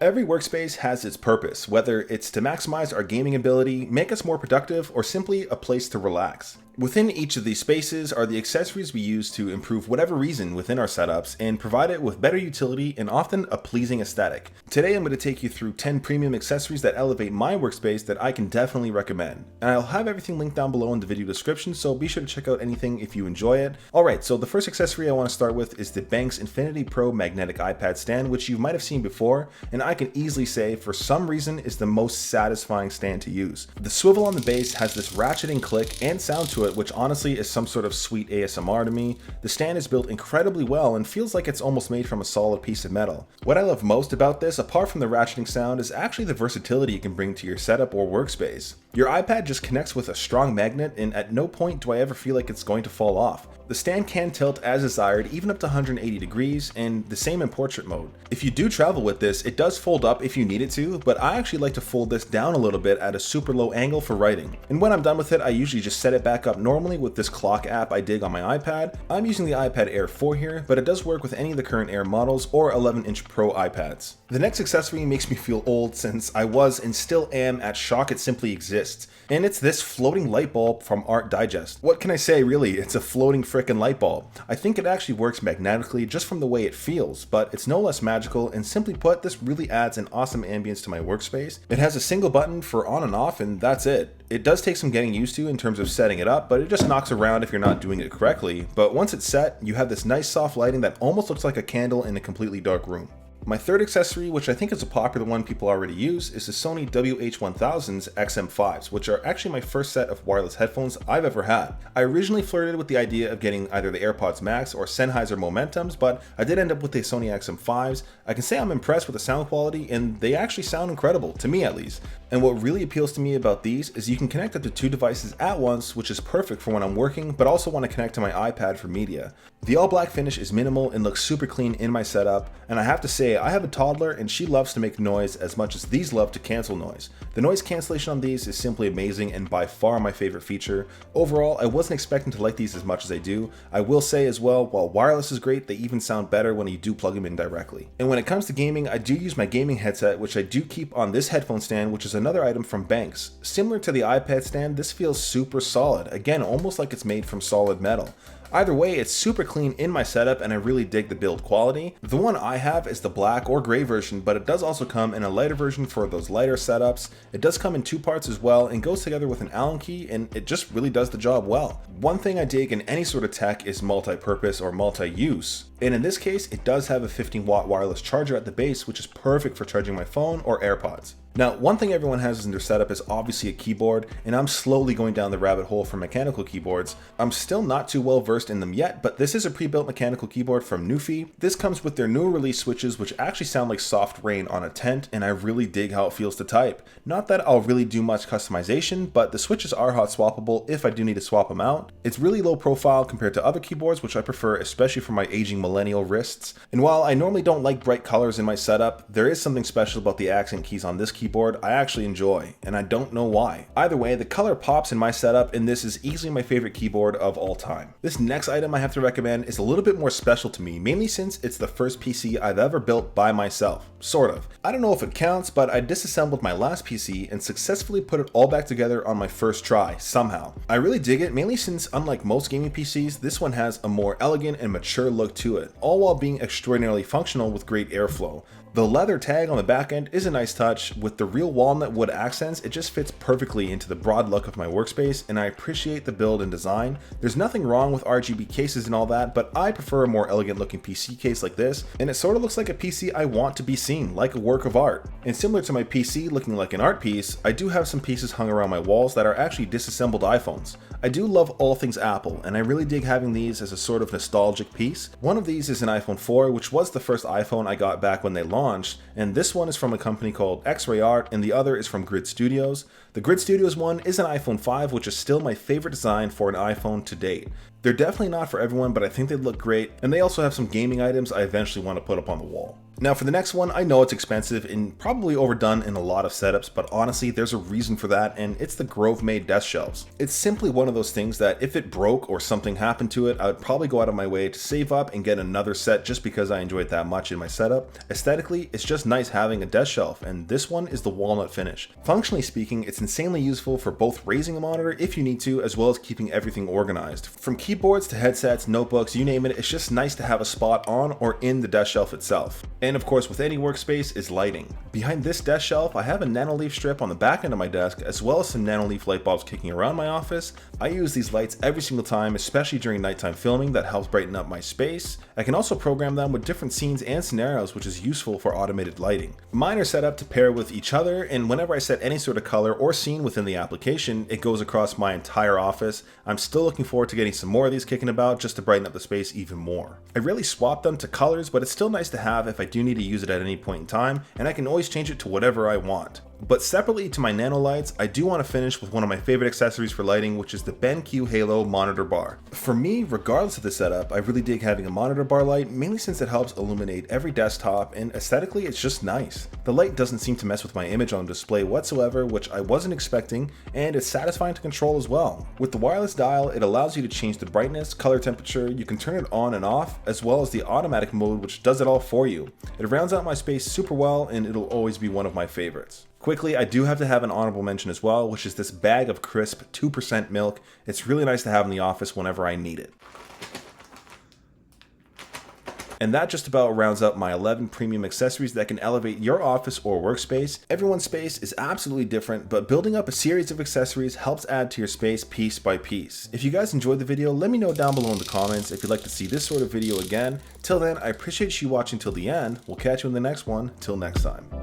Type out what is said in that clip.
Every workspace has its purpose, whether it's to maximize our gaming ability, make us more productive, or simply a place to relax. Within each of these spaces are the accessories we use to improve whatever reason within our setups and provide it with better utility and often a pleasing aesthetic. Today I'm going to take you through 10 premium accessories that elevate my workspace that I can definitely recommend. And I'll have everything linked down below in the video description, so be sure to check out anything if you enjoy it. Alright, so the first accessory I want to start with is the Benks Infinity Pro magnetic iPad stand, which you might have seen before, and I can easily say for some reason is the most satisfying stand to use. The swivel on the base has this ratcheting click and sound to it, which honestly is some sort of sweet ASMR to me. The stand is built incredibly well and feels like it's almost made from a solid piece of metal. What I love most about this, apart from the ratcheting sound, is actually the versatility you can bring to your setup or workspace. Your iPad just connects with a strong magnet, and at no point do I ever feel like it's going to fall off. The stand can tilt as desired, even up to 180 degrees, and the same in portrait mode. If you do travel with this, it does fold up if you need it to, but I actually like to fold this down a little bit at a super low angle for writing. And when I'm done with it, I usually just set it back up normally with this clock app I dig on my iPad. I'm using the iPad Air 4 here, but it does work with any of the current Air models or 11-inch Pro iPads. The next accessory makes me feel old since I was and still am at shock it simply exists, and it's this floating light bulb from Art Digest. What can I say really, it's a floating frickin' light bulb. I think it actually works magnetically just from the way it feels, but it's no less magical, and simply put, this really adds an awesome ambience to my workspace. It has a single button for on and off, and that's it. It does take some getting used to in terms of setting it up, but it just knocks around if you're not doing it correctly. But once it's set, you have this nice soft lighting that almost looks like a candle in a completely dark room. My third accessory, which I think is a popular one people already use, is the Sony WH-1000's XM5s, which are actually my first set of wireless headphones I've ever had. I originally flirted with the idea of getting either the AirPods Max or Sennheiser Momentums, but I did end up with the Sony XM5s. I can say I'm impressed with the sound quality, and they actually sound incredible, to me at least. And what really appeals to me about these is you can connect up to two devices at once, which is perfect for when I'm working, but also want to connect to my iPad for media. The all black finish is minimal and looks super clean in my setup, and I have to say, I have a toddler and she loves to make noise as much as these love to cancel noise. The noise cancellation on these is simply amazing and by far my favorite feature. Overall, I wasn't expecting to like these as much as I do. I will say as well, while wireless is great, they even sound better when you do plug them in directly. And when it comes to gaming, I do use my gaming headset, which I do keep on this headphone stand, which is another item from Benks. Similar to the iPad stand, this feels super solid, again almost like it's made from solid metal. Either way, it's super clean in my setup and I really dig the build quality. The one I have is the black or gray version, but it does also come in a lighter version for those lighter setups. It does come in two parts as well and goes together with an Allen key, and it just really does the job well. One thing I dig in any sort of tech is multi-purpose or multi-use. And in this case, it does have a 15-watt wireless charger at the base, which is perfect for charging my phone or AirPods. Now, one thing everyone has in their setup is obviously a keyboard, and I'm slowly going down the rabbit hole for mechanical keyboards. I'm still not too well versed in them yet, but this is a pre-built mechanical keyboard from Newfie. This comes with their new release switches, which actually sound like soft rain on a tent, and I really dig how it feels to type. Not that I'll really do much customization, but the switches are hot swappable if I do need to swap them out. It's really low profile compared to other keyboards, which I prefer, especially for my aging millennial wrists. And while I normally don't like bright colors in my setup, there is something special about the accent keys on this keyboard I actually enjoy, and I don't know why. Either way, the color pops in my setup, and this is easily my favorite keyboard of all time. This next item I have to recommend is a little bit more special to me, mainly since it's the first PC I've ever built by myself. Sort of. I don't know if it counts, but I disassembled my last PC and successfully put it all back together on my first try, somehow. I really dig it, mainly since unlike most gaming PCs, this one has a more elegant and mature look to it, all while being extraordinarily functional with great airflow. The leather tag on the back end is a nice touch. With the real walnut wood accents, it just fits perfectly into the broad look of my workspace, and I appreciate the build and design. There's nothing wrong with RGB cases and all that, but I prefer a more elegant looking PC case like this, and it sort of looks like a PC I want to be seen, like a work of art. And similar to my PC looking like an art piece, I do have some pieces hung around my walls that are actually disassembled iPhones. I do love all things Apple, and I really dig having these as a sort of nostalgic piece. One of these is an iPhone 4, which was the first iPhone I got back when they launched, and this one is from a company called X-Ray Art, and the other is from Grid Studios. The Grid Studios one is an iPhone 5, which is still my favorite design for an iPhone to date. They're definitely not for everyone, but I think they look great, and they also have some gaming items I eventually want to put up on the wall. Now for the next one, I know it's expensive and probably overdone in a lot of setups, but honestly there's a reason for that, and it's the Grove Made desk shelves. It's simply one of those things that if it broke or something happened to it, I would probably go out of my way to save up and get another set just because I enjoy it that much in my setup. Aesthetically, it's just nice having a desk shelf, and this one is the walnut finish. Functionally speaking, it's insanely useful for both raising a monitor if you need to, as well as keeping everything organized. From keyboards to headsets, notebooks, you name it, it's just nice to have a spot on or in the desk shelf itself. And of course, with any workspace is lighting. Behind this desk shelf, I have a Nanoleaf strip on the back end of my desk, as well as some Nanoleaf light bulbs kicking around my office. I use these lights every single time, especially during nighttime filming. That helps brighten up my space. I can also program them with different scenes and scenarios, which is useful for automated lighting. Mine are set up to pair with each other, and whenever I set any sort of color or scene within the application, it goes across my entire office. I'm still looking forward to getting some more of these kicking about just to brighten up the space even more. I rarely swap them to colors, but it's still nice to have if I do need to use it at any point in time, and I can always change it to whatever I want. But separately to my nano lights, I do want to finish with one of my favorite accessories for lighting, which is the BenQ Halo monitor bar. For me, regardless of the setup, I really dig having a monitor bar light, mainly since it helps illuminate every desktop, and aesthetically it's just nice. The light doesn't seem to mess with my image on display whatsoever, which I wasn't expecting, and it's satisfying to control as well. With the wireless dial, it allows you to change the brightness, color temperature, you can turn it on and off, as well as the automatic mode, which does it all for you. It rounds out my space super well, and it'll always be one of my favorites. Quickly, I do have to have an honorable mention as well, which is this bag of crisp 2% milk. It's really nice to have in the office whenever I need it. And that just about rounds up my 11 premium accessories that can elevate your office or workspace. Everyone's space is absolutely different, but building up a series of accessories helps add to your space piece by piece. If you guys enjoyed the video, let me know down below in the comments if you'd like to see this sort of video again. Till then, I appreciate you watching till the end. We'll catch you in the next one. Till next time.